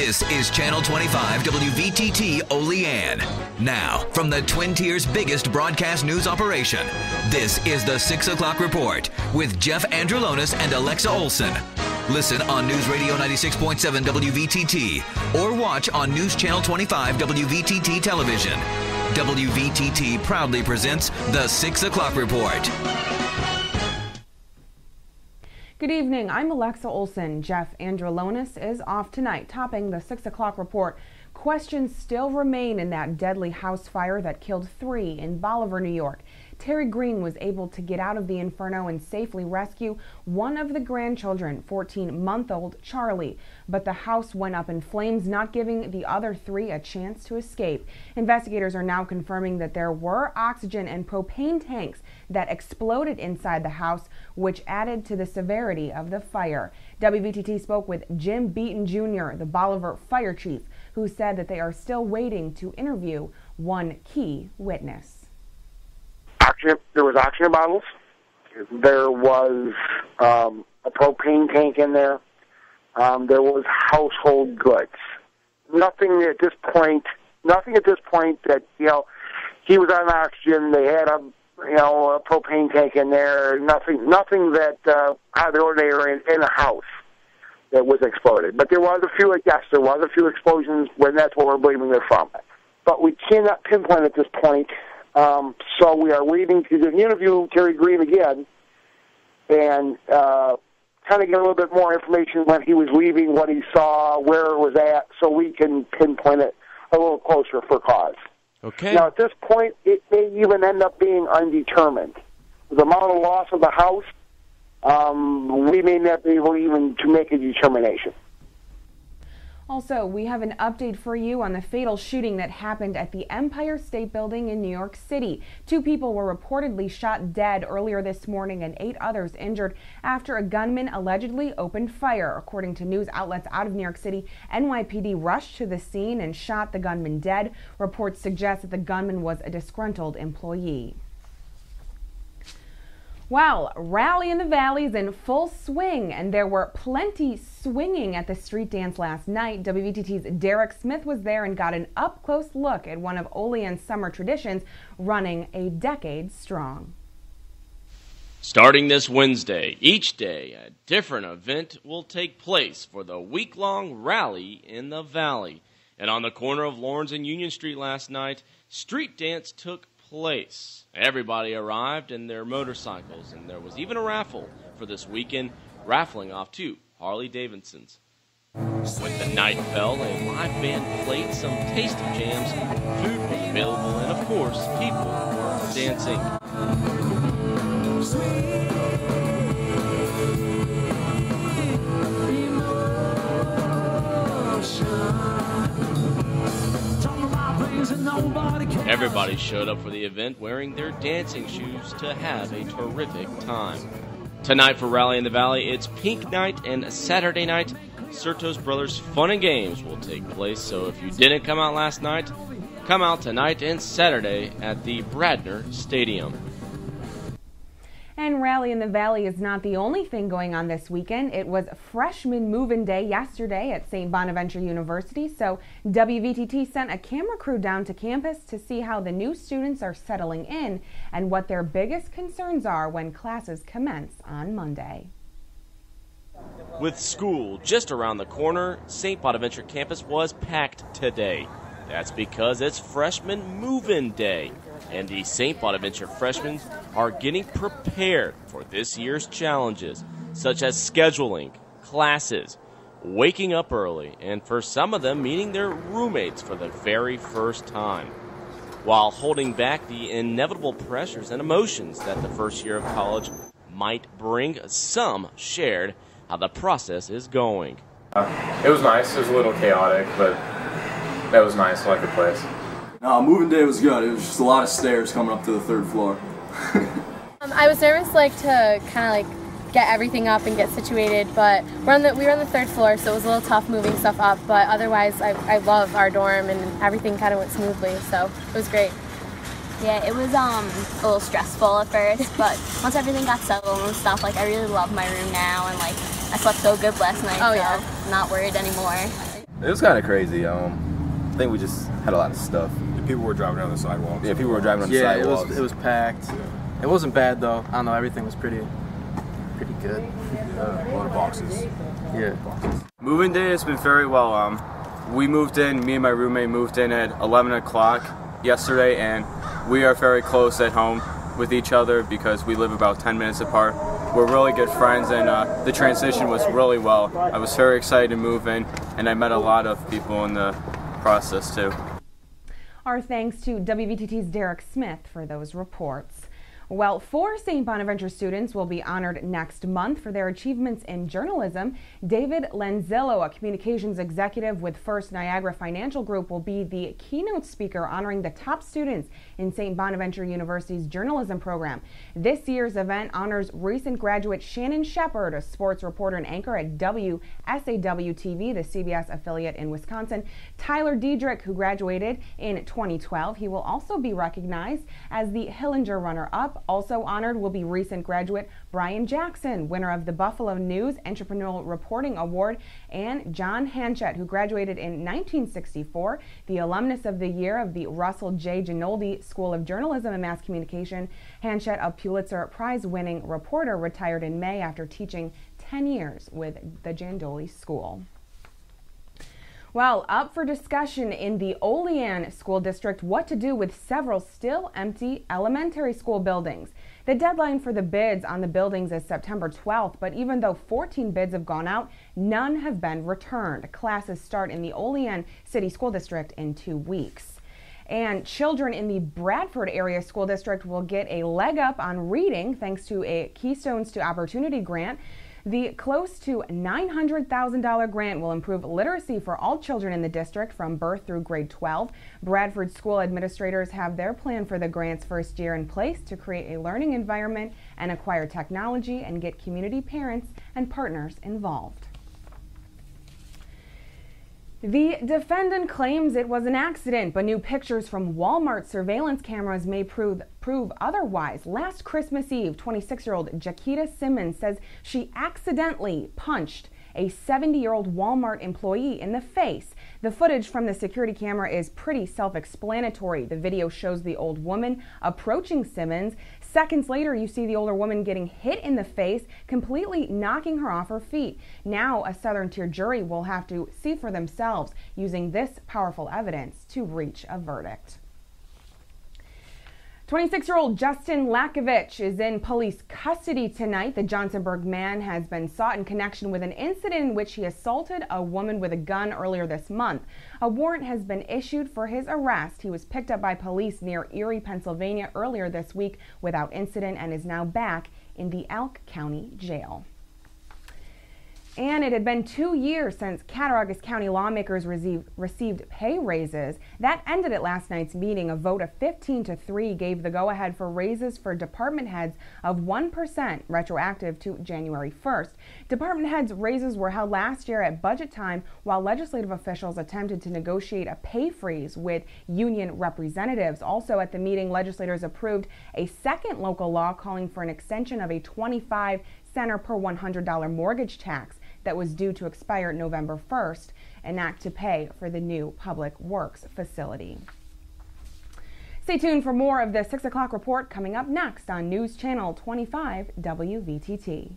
This is Channel 25 WVTT Olean. Now, from the Twin Tiers' biggest broadcast news operation, this is the 6 o'clock report with Jeff Andrulonis and Alexa Olson. Listen on News Radio 96.7 WVTT or watch on News Channel 25 WVTT television. WVTT proudly presents the 6 o'clock report. Good evening, I'm Alexa Olson. Jeff Andrulonis is off tonight, topping the 6 o'clock report. Questions still remain in that deadly house fire that killed 3 in Bolivar, New York. Terry Green was able to get out of the inferno and safely rescue one of the grandchildren, 14-month-old Charlie. But the house went up in flames, not giving the other 3 a chance to escape. Investigators are now confirming that there were oxygen and propane tanks that exploded inside the house, which added to the severity of the fire. WVTT spoke with Jim Beaton Jr., the Bolivar fire chief, who said that they are still waiting to interview one key witness. There was oxygen bottles. There was a propane tank in there. There was household goods. Nothing at this point that, he was on oxygen. They had a propane tank in there. Nothing that out of the ordinary in a house that was exploded. But there was a few explosions when that's what we're believing they're from. But we cannot pinpoint at this point. So we are waiting to interview Terry Green again and kind of get a little bit more information when he was leaving, what he saw, where it was at, so we can pinpoint it a little closer for cause. Okay. Now, at this point, it may even end up being undetermined. The amount of loss of the house, we may not be able even to make a determination. Also, we have an update for you on the fatal shooting that happened at the Empire State Building in New York City. 2 people were reportedly shot dead earlier this morning and 8 others injured after a gunman allegedly opened fire. According to news outlets out of New York City, NYPD rushed to the scene and shot the gunman dead. Reports suggest that the gunman was a disgruntled employee. Well, Rally in the Valley is in full swing, and there were plenty swinging at the street dance last night. WVTT's Derek Smith was there and got an up-close look at one of Olean's summer traditions, running a decade strong. Starting this Wednesday, each day a different event will take place for the week-long Rally in the Valley. And on the corner of Lawrence and Union Street last night, street dance took place. Everybody arrived in their motorcycles, and there was even a raffle for this weekend, raffling off 2 Harley Davidsons. When the night fell, a live band played some tasty jams, food was available, and of course, people were dancing. Everybody showed up for the event wearing their dancing shoes to have a terrific time. Tonight for Rally in the Valley, it's Pink Night, and Saturday night, Certos Brothers Fun and Games will take place. So if you didn't come out last night, come out tonight and Saturday at the Bradner Stadium. And Rally in the Valley is not the only thing going on this weekend. It was Freshman Move-In Day yesterday at St. Bonaventure University, so WVTT sent a camera crew down to campus to see how the new students are settling in and what their biggest concerns are when classes commence on Monday. With school just around the corner, St. Bonaventure campus was packed today. That's because it's Freshman Move-In Day, and the St. Bonaventure freshmen are getting prepared for this year's challenges, such as scheduling, classes, waking up early, and for some of them, meeting their roommates for the very first time, while holding back the inevitable pressures and emotions that the first year of college might bring. Some shared how the process is going. It was nice. It was a little chaotic, but that was nice. I like the place. Moving day was good. It was just a lot of stairs coming up to the 3rd floor. I was nervous, to kind of get everything up and get situated, but we were on the 3rd floor, so it was a little tough moving stuff up. But otherwise, I love our dorm, and everything kind of went smoothly, so it was great. Yeah, it was a little stressful at first, but once everything got settled and stuff, I really love my room now, and I slept so good last night, so I'm not worried anymore. It was kind of crazy. I think we just had a lot of stuff. People were driving down the sidewalks. Yeah, people were driving on the sidewalks. It was packed. Yeah. It wasn't bad though. I don't know. Everything was pretty good. Yeah, a lot of boxes. Yeah. Moving day has been very well. We moved in. Me and my roommate moved in at 11 o'clock yesterday, and we are very close at home with each other because we live about 10 minutes apart. We're really good friends, and the transition was really well. I was very excited to move in, and I met a lot of people in the process too. Our thanks to WVTT's Derek Smith for those reports. Well, 4 St. Bonaventure students will be honored next month for their achievements in journalism. David Lanzillo, a communications executive with First Niagara Financial Group, will be the keynote speaker honoring the top students in St. Bonaventure University's journalism program. This year's event honors recent graduate Shannon Shepard, a sports reporter and anchor at WSAW-TV, the CBS affiliate in Wisconsin, Tyler Diedrich, who graduated in 2012. He will also be recognized as the Hillinger runner-up. Also honored will be recent graduate Brian Jackson, winner of the Buffalo News Entrepreneurial Reporting Award, and John Hanchett, who graduated in 1964, the alumnus of the year of the Russell J. Ginoldi School of Journalism and Mass Communication. Hanchett, a Pulitzer Prize-winning reporter, retired in May after teaching 10 years with the Ginoldi School. Well, up for discussion in the Olean School District what to do with several still empty elementary school buildings. The deadline for the bids on the buildings is September 12th, but even though 14 bids have gone out, none have been returned. Classes start in the Olean City School District in 2 weeks. And children in the Bradford Area School District will get a leg up on reading thanks to a Keystones to Opportunity grant. The close to $900,000 grant will improve literacy for all children in the district from birth through grade 12. Bradford school administrators have their plan for the grant's first year in place to create a learning environment and acquire technology and get community parents and partners involved. The defendant claims it was an accident, but new pictures from Walmart surveillance cameras may prove otherwise. Last Christmas Eve, 26-year-old Jaquita Simmons says she accidentally punched a 70-year-old Walmart employee in the face. The footage from the security camera is pretty self-explanatory. The video shows the old woman approaching Simmons. Seconds later, you see the older woman getting hit in the face, completely knocking her off her feet. Now, a Southern Tier jury will have to see for themselves, using this powerful evidence to reach a verdict. 26-year-old Justin Lakovich is in police custody tonight. The Johnsonburg man has been sought in connection with an incident in which he assaulted a woman with a gun earlier this month. A warrant has been issued for his arrest. He was picked up by police near Erie, Pennsylvania earlier this week without incident and is now back in the Elk County Jail. And it had been 2 years since Cattaraugus County lawmakers received pay raises. That ended at last night's meeting. A vote of 15-3 gave the go-ahead for raises for department heads of 1% retroactive to January 1st. Department heads' raises were held last year at budget time while legislative officials attempted to negotiate a pay freeze with union representatives. Also at the meeting, legislators approved a second local law calling for an extension of a 25-cent per $100 mortgage tax that was due to expire November 1st, an act to pay for the new Public Works facility. Stay tuned for more of the 6 o'clock report coming up next on News Channel 25 WVTT.